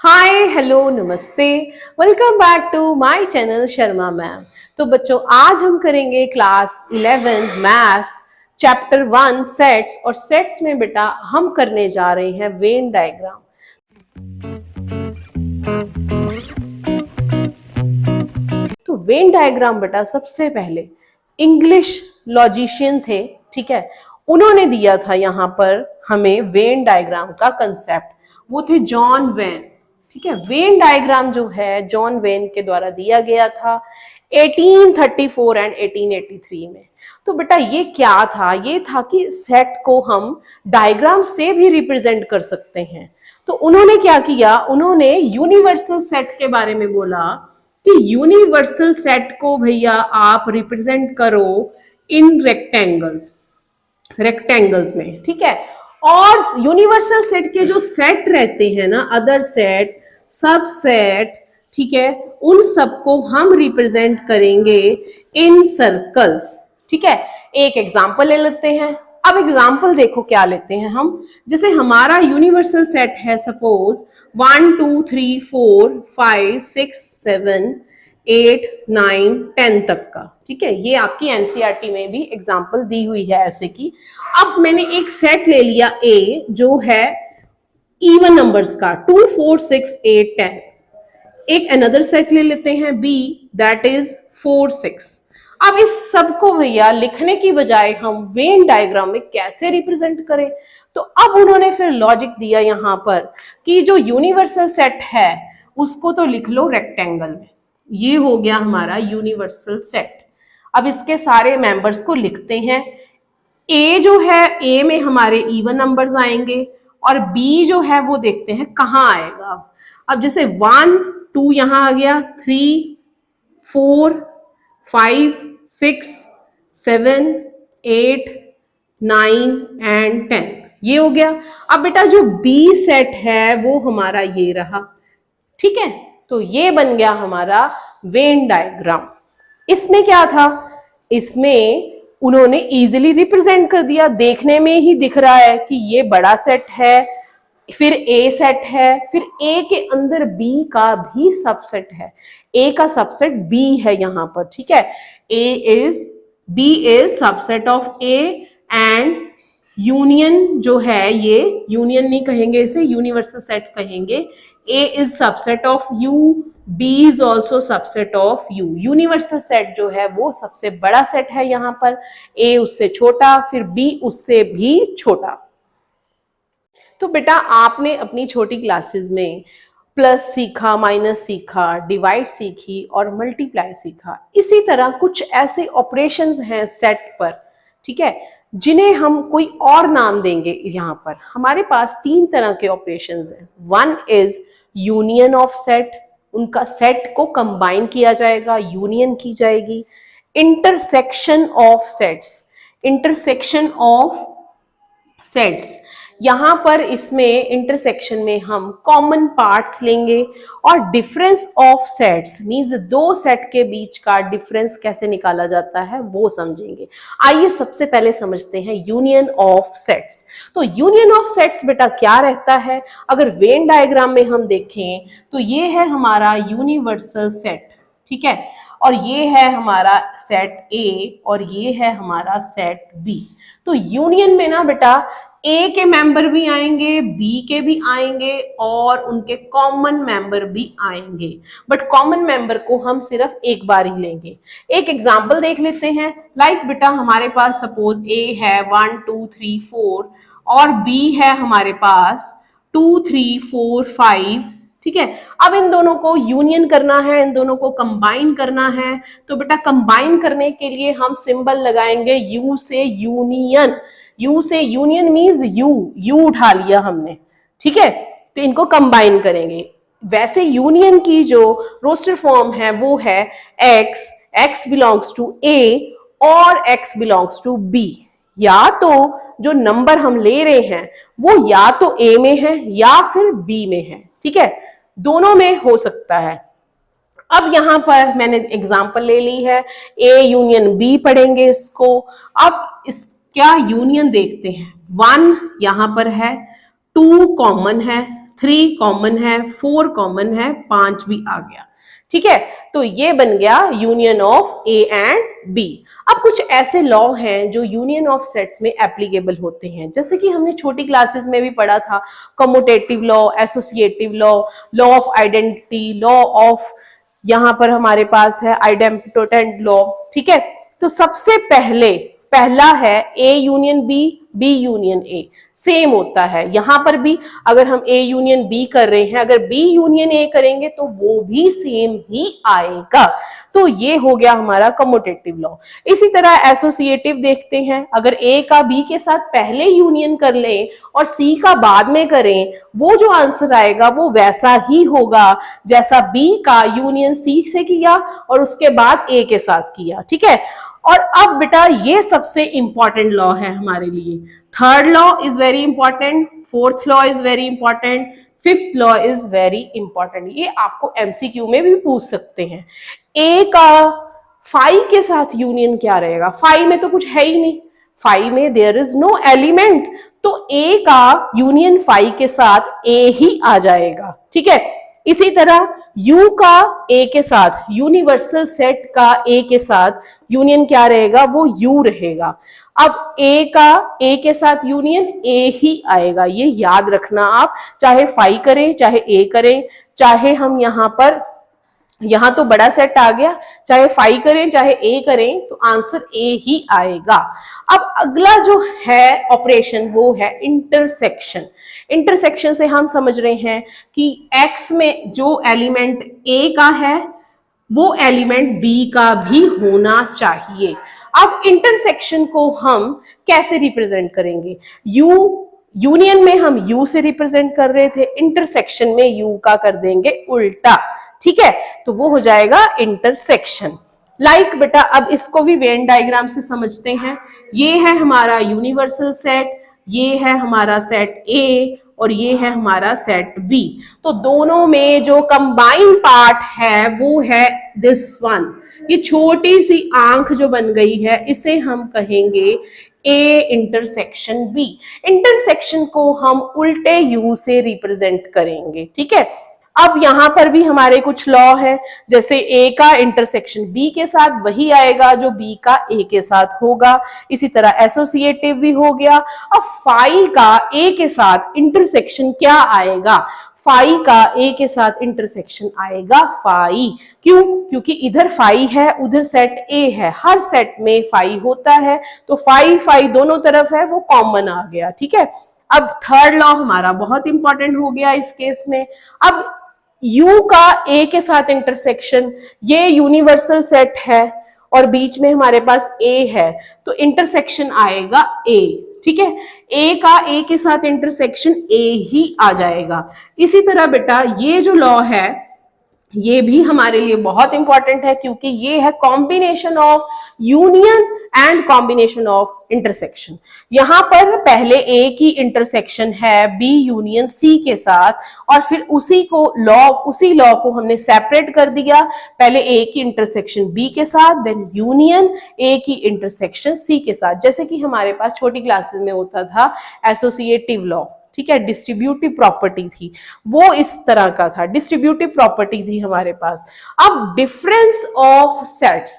हाय hello नमस्ते। Welcome back to my channel Sharma ma'am. तो बच्चों आज हम करेंगे क्लास 11 मैथ्स चैप्टर 1 सेट्स। और सेट्स में बेटा हम करने जा रहे हैं वेन डायग्राम। तो वेन डायग्राम बेटा सबसे पहले इंग्लिश लॉजिशियन थे, ठीक है, उन्होंने दिया था यहाँ पर हमें वेन डायग्राम का कंसेप्ट। वो थे जॉन वेन। ठीक है, वेन डायग्राम जो है जॉन वेन के द्वारा दिया गया था 1834 एंड 1883 में। तो बेटा ये क्या था? ये था कि सेट को हम डायग्राम से भी रिप्रेजेंट कर सकते हैं। तो उन्होंने क्या किया, उन्होंने यूनिवर्सल सेट के बारे में बोला कि यूनिवर्सल सेट को भैया आप रिप्रेजेंट करो इन रेक्टेंगल्स में, ठीक है। और यूनिवर्सल सेट के जो सेट रहते हैं ना, अदर सेट, सब सेट, ठीक है, उन सबको हम रिप्रेजेंट करेंगे इन सर्कल्स। ठीक है, एक एग्जांपल ले लेते हैं। अब एग्जांपल देखो क्या लेते हैं हम। जैसे हमारा यूनिवर्सल सेट है सपोज 1 2 3 4 5 6 7 8 9 10 तक का। ठीक है, ये आपकी एनसीईआरटी में भी एग्जांपल दी हुई है ऐसे की। अब मैंने एक सेट ले लिया ए जो है इवन नंबर्स का 2 4 6 8 10। एक अनदर सेट ले लेते हैं बी दैट इज 4 6। अब इस सबको भैया लिखने की बजाय हम वेन डायग्राम में कैसे रिप्रेजेंट करें? तो अब उन्होंने फिर लॉजिक दिया यहां पर कि जो यूनिवर्सल सेट है उसको तो लिख लो रेक्टेंगल में। ये हो गया हमारा यूनिवर्सल सेट। अब इसके सारे मेंबर्स को लिखते हैं। ए जो है, ए में हमारे इवन नंबर्स आएंगे और बी जो है वो देखते हैं कहाँ आएगा। अब जैसे 1 2 यहां आ गया, 3 4 5 6 7 8 9 एंड 10 ये हो गया। अब बेटा जो बी सेट है वो हमारा ये रहा। ठीक है, तो ये बन गया हमारा वेन डायग्राम। इसमें क्या था, इसमें उन्होंने इजीली रिप्रेजेंट कर दिया। देखने में ही दिख रहा है कि ये बड़ा सेट है, फिर ए सेट है, फिर ए के अंदर बी का भी सबसेट है। ए का सबसेट बी है यहां पर। ठीक है, B is subset of A and union जो है, ये यूनियन नहीं कहेंगे, इसे यूनिवर्सल सेट कहेंगे। A is subset of U, B is also subset of U। Universal set जो है वो सबसे बड़ा सेट है यहाँ पर, A उससे छोटा, फिर B उससे भी छोटा। तो बेटा आपने अपनी छोटी क्लासेस में प्लस सीखा, माइनस सीखा, डिवाइड सीखी और मल्टीप्लाई सीखा। इसी तरह कुछ ऐसे ऑपरेशंस हैं सेट पर, ठीक है, जिन्हें हम कोई और नाम देंगे। यहाँ पर हमारे पास 3 तरह के ऑपरेशंस हैं। One is union of set, उनका सेट को कंबाइन किया जाएगा, यूनियन की जाएगी। Intersection of sets, intersection of sets, यहां पर इसमें इंटरसेक्शन में हम कॉमन पार्ट्स लेंगे। और डिफरेंस ऑफ सेट्स मींस दो सेट के बीच का डिफरेंस कैसे निकाला जाता है वो समझेंगे। आइए सबसे पहले समझते हैं यूनियन ऑफ सेट्स। तो यूनियन ऑफ सेट्स बेटा क्या रहता है? अगर वेन डायग्राम में हम देखें तो ये है हमारा यूनिवर्सल सेट, ठीक है, और ये है हमारा सेट ए और ये है हमारा सेट बी। तो यूनियन में ना बेटा ए के मेंबर भी आएंगे, बी के भी आएंगे और उनके कॉमन मेंबर भी आएंगे। बट कॉमन मेंबर को हम सिर्फ एक बार ही लेंगे। एक एग्जांपल देख लेते हैं। लाइक बेटा हमारे पास सपोज ए है 1 2 3 4 और बी है हमारे पास 2 3 4 5। ठीक है, अब इन दोनों को यूनियन करना है, इन दोनों को कंबाइन करना है। तो बेटा कंबाइन करने के लिए हम सिंबल लगाएंगे यू से यूनियन। यू से यूनियन मीन्स यू उठा लिया हमने। ठीक है, तो इनको कंबाइन करेंगे। वैसे यूनियन की जो रोस्टर फॉर्म है वो है x बिलोंग्स टू a और x बिलोंग्स टू b। या तो जो नंबर हम ले रहे हैं वो या तो a में है या फिर b में है। ठीक है, दोनों में हो सकता है। अब यहां पर मैंने एग्जांपल ले ली है, a यूनियन b पढ़ेंगे इसको। अब इस क्या यूनियन देखते हैं। 1 यहां पर है, 2 कॉमन है, 3 कॉमन है, 4 कॉमन है, 5 भी आ गया। ठीक है, तो ये बन गया union of A and B. अब कुछ ऐसे लॉ हैं जो यूनियन ऑफ सेट्स में एप्लीकेबल होते हैं, जैसे कि हमने छोटी क्लासेस में भी पढ़ा था, commutative law, associative law, law of identity, law of, यहां पर हमारे पास है आइडेम्पोटेंट लॉ। ठीक है, तो सबसे पहला है A union B, B union A, same होता है। यहां पर भी अगर हम ए यूनियन बी कर रहे हैं, अगर बी यूनियन ए करेंगे तो वो भी सेम ही आएगा। तो ये हो गया हमारा कम्यूटेटिव लॉ। इसी तरह एसोसिएटिव देखते हैं, अगर ए का बी के साथ पहले यूनियन कर लें और सी का बाद में करें, वो जो आंसर आएगा वो वैसा ही होगा जैसा बी का यूनियन सी से किया और उसके बाद ए के साथ किया। ठीक है, और अब बेटा ये सबसे इंपॉर्टेंट लॉ है हमारे लिए। Third law is very important, fourth law is very important, fifth law is very important. ये आपको एमसीक्यू में भी पूछ सकते हैं। ए का फाई के साथ यूनियन क्या रहेगा? फाई में तो कुछ है ही नहीं, फाई में देयर इज नो एलिमेंट, तो ए का यूनियन फाई के साथ ए ही आ जाएगा। ठीक है, इसी तरह U का A के साथ, यूनिवर्सल सेट का A के साथ यूनियन क्या रहेगा? वो U रहेगा। अब A का A के साथ यूनियन A ही आएगा, ये याद रखना आप, चाहे फाई करें चाहे A करें, चाहे हम यहां तो बड़ा सेट आ गया, चाहे फाई करें चाहे ए करें तो आंसर ए ही आएगा। अब अगला जो है ऑपरेशन वो है इंटरसेक्शन। इंटरसेक्शन से हम समझ रहे हैं कि एक्स में जो एलिमेंट ए का है वो एलिमेंट बी का भी होना चाहिए। अब इंटरसेक्शन को हम कैसे रिप्रेजेंट करेंगे? यूनियन में हम यू से रिप्रेजेंट कर रहे थे, इंटरसेक्शन में यू का कर देंगे उल्टा। ठीक है, तो वो हो जाएगा इंटरसेक्शन। लाइक बेटा अब इसको भी वेन डायग्राम से समझते हैं। ये है हमारा यूनिवर्सल सेट, ये है हमारा सेट ए और ये है हमारा सेट बी। तो दोनों में जो कंबाइंड पार्ट है वो है दिस वन। ये छोटी सी आंख जो बन गई है इसे हम कहेंगे ए इंटरसेक्शन बी। इंटरसेक्शन को हम उल्टे यू से रिप्रेजेंट करेंगे। ठीक है, अब यहां पर भी हमारे कुछ लॉ है, जैसे ए का इंटरसेक्शन बी के साथ वही आएगा जो बी का ए के साथ होगा। इसी तरह एसोसिएटिव भी हो गया। अब फाई का ए के साथ इंटरसेक्शन क्या आएगा? फाई का ए के साथ इंटरसेक्शन आएगा फाई। क्यों? क्योंकि इधर फाई है उधर सेट ए है, हर सेट में फाई होता है, तो फाई फाई दोनों तरफ है, वो कॉमन आ गया। ठीक है, अब थर्ड लॉ हमारा बहुत इंपॉर्टेंट हो गया इस केस में। अब U का A के साथ इंटरसेक्शन, ये यूनिवर्सल सेट है और बीच में हमारे पास A है, तो इंटरसेक्शन आएगा A। ठीक है, A का A के साथ इंटरसेक्शन A ही आ जाएगा। इसी तरह बेटा ये जो लॉ है ये भी हमारे लिए बहुत इंपॉर्टेंट है, क्योंकि ये है combination of union and combination of intersection. यहां पर पहले ए की इंटरसेक्शन है बी यूनियन सी के साथ, और फिर उसी लॉ को हमने सेपरेट कर दिया, पहले ए की इंटरसेक्शन बी के साथ, देन यूनियन ए की इंटरसेक्शन सी के साथ, जैसे कि हमारे पास छोटी क्लासेस में होता था एसोसिएटिव लॉ। ठीक है, डिस्ट्रीब्यूटिव प्रॉपर्टी थी, वो इस तरह का था, डिस्ट्रीब्यूटिव प्रॉपर्टी थी हमारे पास। अब difference of sets,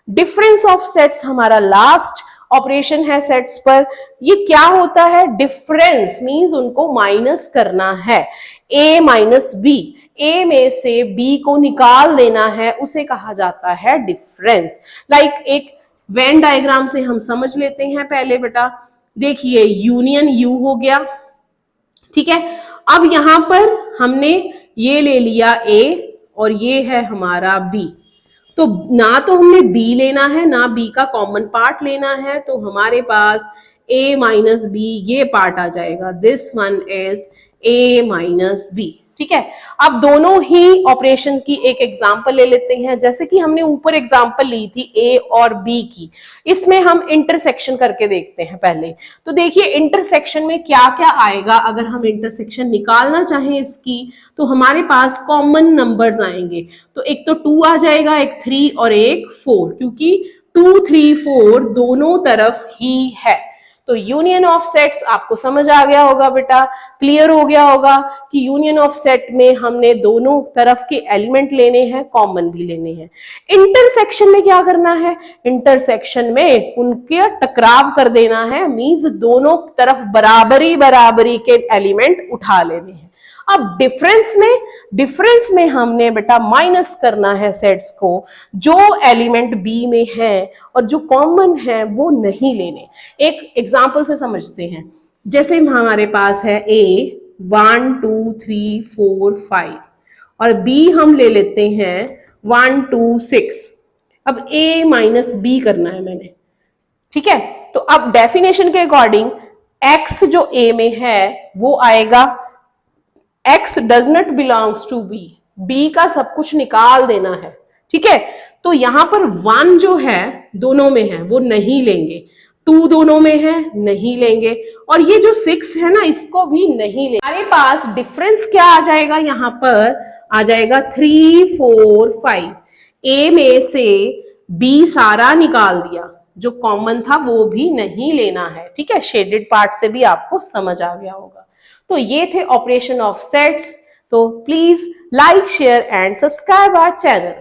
difference of sets हमारा लास्ट ऑपरेशन है सेट्स पर। ये क्या होता है? डिफरेंस मींस उनको माइनस करना है, ए माइनस बी, ए में से बी को निकाल देना है, उसे कहा जाता है डिफरेंस। लाइक एक वेन डायग्राम से हम समझ लेते हैं पहले बेटा। देखिए यूनियन यू हो गया, ठीक है, अब यहां पर हमने ये ले लिया ए और ये है हमारा बी, तो ना तो हमने बी लेना है ना बी का कॉमन पार्ट लेना है, तो हमारे पास a माइनस बी ये पार्ट आ जाएगा, this one is a minus B. ठीक है, अब दोनों ही ऑपरेशन की एक एग्जांपल ले लेते हैं, जैसे कि हमने ऊपर एग्जांपल ली थी a और b की, इसमें हम इंटरसेक्शन करके देखते हैं पहले। तो देखिए इंटरसेक्शन में क्या क्या आएगा, अगर हम इंटरसेक्शन निकालना चाहें इसकी तो हमारे पास कॉमन नंबर्स आएंगे, तो एक तो 2 आ जाएगा, एक 3 और एक 4, क्योंकि 2 3 4 दोनों तरफ ही है, तो यूनियन ऑफ सेट्स आपको समझ आ गया होगा बेटा, क्लियर हो गया होगा कि यूनियन ऑफ सेट में हमने दोनों तरफ के एलिमेंट लेने हैं, कॉमन भी लेने हैं। इंटरसेक्शन में क्या करना है, इंटरसेक्शन में उनके टकराव कर देना है, मींस दोनों तरफ बराबरी बराबरी के एलिमेंट उठा लेने हैं। अब डिफरेंस में हमने बेटा माइनस करना है सेट्स को, जो एलिमेंट बी में है और जो कॉमन है वो नहीं लेने। एक एग्जांपल से समझते हैं, जैसे हमारे पास है ए 1 2 3 4 5 और बी हम ले लेते हैं 1 2 6। अब ए माइनस बी करना है मैंने, ठीक है। तो अब डेफिनेशन के अकॉर्डिंग एक्स जो ए में है वो आएगा, x does not belongs to b, b का सब कुछ निकाल देना है, ठीक है। तो यहां पर 1 जो है दोनों में है वो नहीं लेंगे, 2 दोनों में है नहीं लेंगे, और ये जो 6 है ना इसको भी नहीं लेंगे। हमारे पास डिफरेंस क्या आ जाएगा, यहां पर आ जाएगा 3 4 5। a में से b सारा निकाल दिया, जो कॉमन था वो भी नहीं लेना है, ठीक है। शेडेड पार्ट से भी आपको समझ आ गया होगा। तो ये थे ऑपरेशन ऑफ सेट्स। तो please like share and subscribe our channel.